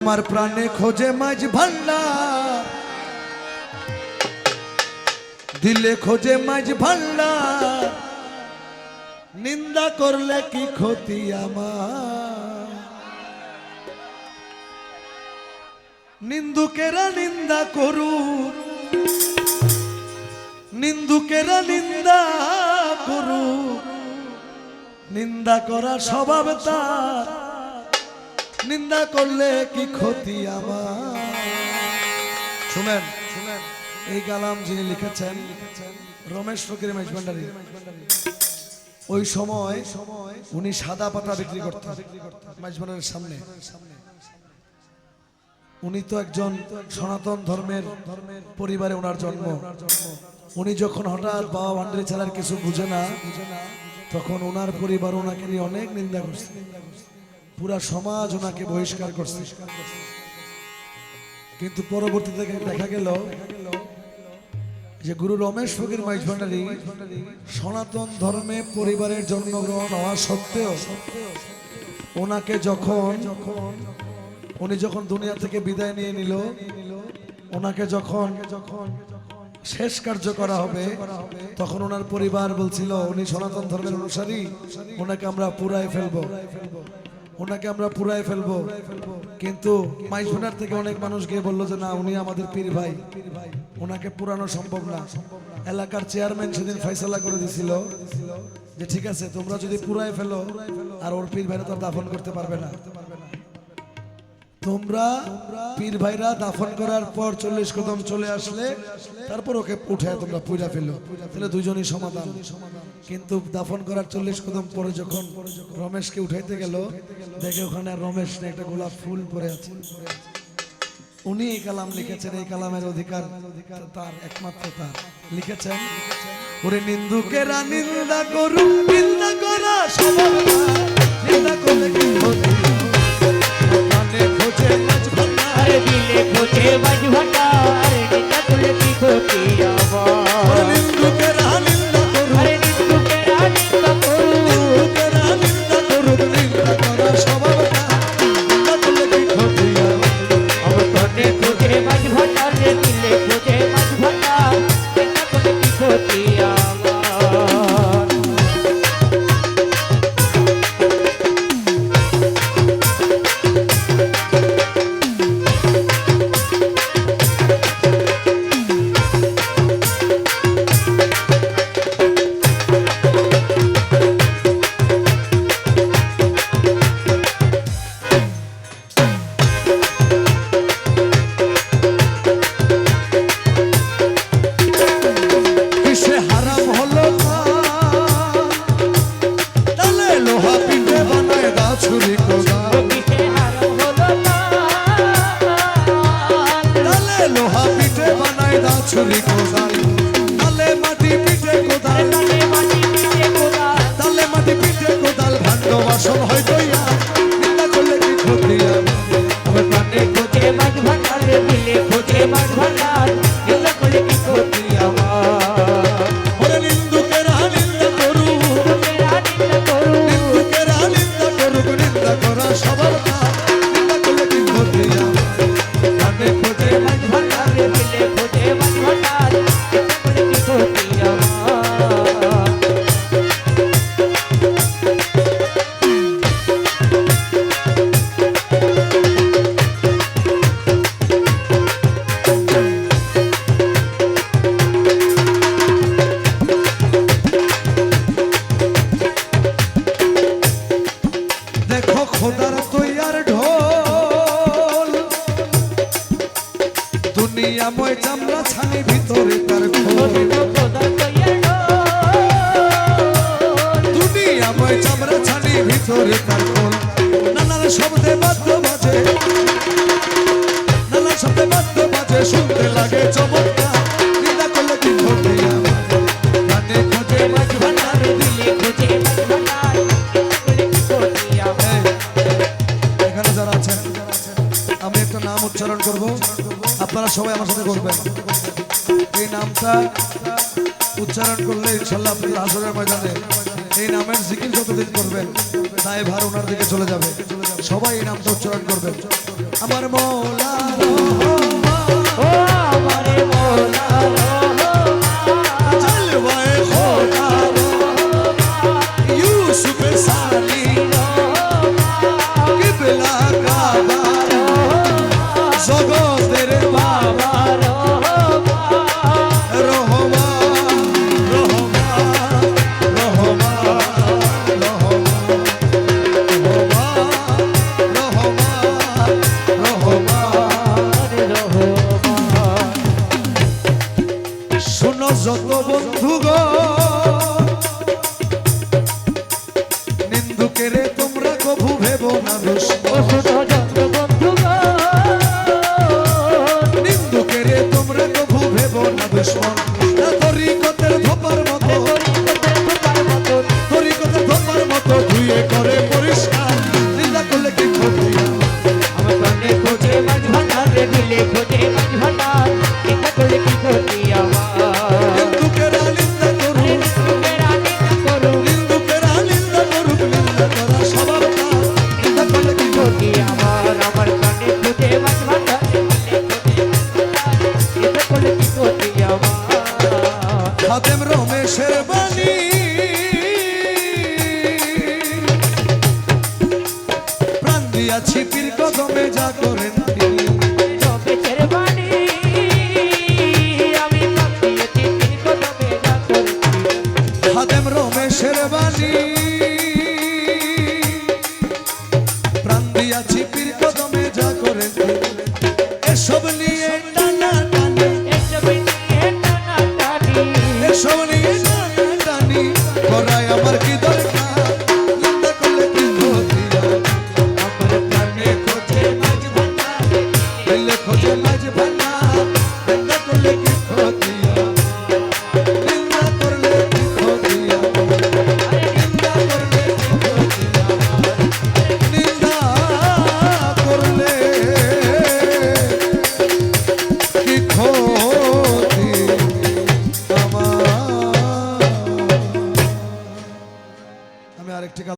আমার প্রাণে খোঁজে মাঝ ভান্ডার, দিলে খোঁজে মাঝ ভান্ডার, নিন্দা করলে কি ক্ষতি আমার। নিন্দুকেরা নিন্দা করুক, নিন্দুকেরা নিন্দা করুক, নিন্দা করার স্বভাব তার, নিন্দা করলে কি ক্ষতি আমার। শুনেন শুনেন, এই কালাম যিনি লিখেছেন রমেশ ফকির মাইজভান্ডারী। ওই সময় উনি সাদা পাতা বিক্রি করতেন মাইজভান্ডারের সামনে। উনি তো একজন সনাতন ধর্মের পরিবারে ওনার জন্ম। উনি যখন হঠাৎ বাবা ভান্ডারী ছাড়ার কিছু বুঝে না, তখন ওনার পরিবার ওনাকে নিয়ে অনেক নিন্দা করছে, পুরা সমাজ ওনাকে বহিষ্কার করছে। কিন্তু পরবর্তীতে দেখা গেল যে গুরু রমেশ ফকির মাইজভান্ডারী সনাতন ধর্মে পরিবারের জন্মগ্রহণ হওয়া সত্ত্বেও ওনাকে উনি যখন দুনিয়া থেকে বিদায় নিয়ে নিল, ওনাকে যখন শেষ কার্য করা হবে, তখন ওনার পরিবার বলছিল উনি সনাতন ধর্মের অনুসারী, ওনাকে আমরা পুরাই ফেলবো, ওনাকে আমরা পুরাই ফেলবো। কিন্তু মাইজভান্ডার থেকে অনেক মানুষ গিয়ে বললো যে না, উনি আমাদের পীর ভাই, ওনাকে পুরানো সম্ভব না। এলাকার চেয়ারম্যান সেদিন ফয়সালা করে দিছিল যে ঠিক আছে, তোমরা যদি পুরাই ফেলো, আর ওর পীর ভাইরা তো দাফন করতে পারবে না, তোমরা পীর ভাইরা দাফন করার পর 40 কদম চলে আসলে তারপর ওকে উঠায় তোমরা পুরা ফেলো, তাহলে দুজনই সমাধান। কিন্তু দাফন করার 40 কদম পরে যখন রমেশকে উঠাইতে গেল, দেখে ওখানে আর রমেশ না, একটা গোলাপ ফুল পরে আছে। উনি এই কালাম লিখেছেন, এই কালামের অধিকার তার, একমাত্র তার। লিখেছেন, ওরে নিন্দুকেরা নিন্দা করুক, নিন্দা করা স্বভাব না, নিন্দা করলে কি ক্ষতি। প্রাণে খোঁজে মাঝ ভান্ডার, দিলে খোঁজে মাঝ ভান্ডার, নিন্দা করলে কি ক্ষতি আমার। নিন্দুকেরা নিন্দা করুক, নিন্দুকেরা নিন্দা করুক, নিন্দুকেরা নিন্দা করুক, নিন্দা করা স্বভাব না, নিন্দা করলে কি ক্ষতি আমার। প্রাণে খোঁজে মাঝ ভান্ডার, দিলে খোঁজে মাঝ ভান্ডার, নিন্দা করলে কি ক্ষতি আমার। ছুরি কোদাল, তালে মাটি পিঠে কোদাল, তালে মাটি পিঠে কোদাল, ভাণ্ড বাসন হয় দইয়া, নিন্দা করলে কি ক্ষতি আমার। প্রাণে খোঁজে মাঝ ভান্ডার, দিলে খোঁজে মাঝ ভান্ডার, নিন্দা করলে কি ক্ষতি আমার। ওরে নিন্দুকেরা নিন্দা করুক, নিন্দুকেরা নিন্দা করুক, নিন্দা করা স্বভাব না, নিন্দা করলে কি ক্ষতি আমার। প্রাণে খোঁজে মাঝ ভান্ডার, দিলে খোঁজে মাঝ ভান্ডার, নিন্দা করলে কি ক্ষতি আমার। দেখো খোদার তৈয়ার ঢোল, দুনিয়াময় চামড়া ছানি ভিতরে তার খোল, দুনিয়াময় চামড়া ছানি ভিতরে তার খোল। নানান শব্দে বাদ্য বাজে, নানান শব্দে বাদ্য বাজে, শুনতে লাগে চমৎকার, নিন্দা করলে কি ক্ষতি আমার। প্রাণে খোঁজে মাঝ ভান্ডার, দিলে খোঁজে মাঝ ভান্ডার, নিন্দা করলে কি ক্ষতি আমার। এখানে যারা আছেন আমি একটা নাম উচ্চারণ করব, আপনারা সবাই আমার সাথে করবেন। এই নামটা উচ্চারণ করলে ইনশাআল্লাহ আপনি হাসরের ময়দানে এই নামের জিকির যতদিন করবেন তাই ভার ওনার দিকে চলে যাবে। সবাই এই নামটা উচ্চারণ করবেন। আমার মৌলা ও আমারে মৌলা জলওয়ায়ে খোদা ইউসুফে সালি কিবলা কাবা জগতের বাবা রহমান রহমান রহমান শোনো যত বন্ধুগণ নিন্দুকেরে তোমরা কভু ভেব না দুশ্মন নিন্দুকেরে তোমরা কভু ভেব না দুশ্মন না তরিকতের ধোপার মতো তরিকতের ধোপার মতো ধুয়ে করে পরিষ্কার নিন্দা করলে কি ক্ষতি আমার প্রাণে খোঁজে মাঝ ভান্ডারে দিলে খোঁজে মাঝ ভান্ডার এটা করলে কি ক্ষতি আমার নিন্দুকেরা নিন্দা করুক নিন্দুকেরা নিন্দা করুক নিন্দা করা স্বভাব না নিন্দা করলে কি ক্ষতি আমার প্রাণে খোঁজে মাঝ ভান্ডারে দিলে খোঁজে এটা করলে কি ক্ষতি আমার খাদেম রমেশের বাণী প্রাণ দিয়াছি পীর কদমে যা করেন তিনি রমেশের বাণী আমি প্রাণ দিয়েছি পীর কদমে যা করেছি খাদেম রমেশের বাণী প্রাণ দিয়াছি পীর কদমে যা করেন তিনি এসব নিয়ে টানা টানি এসব নিয়ে টানাটানি এসব নিয়ে টানা টানি করায়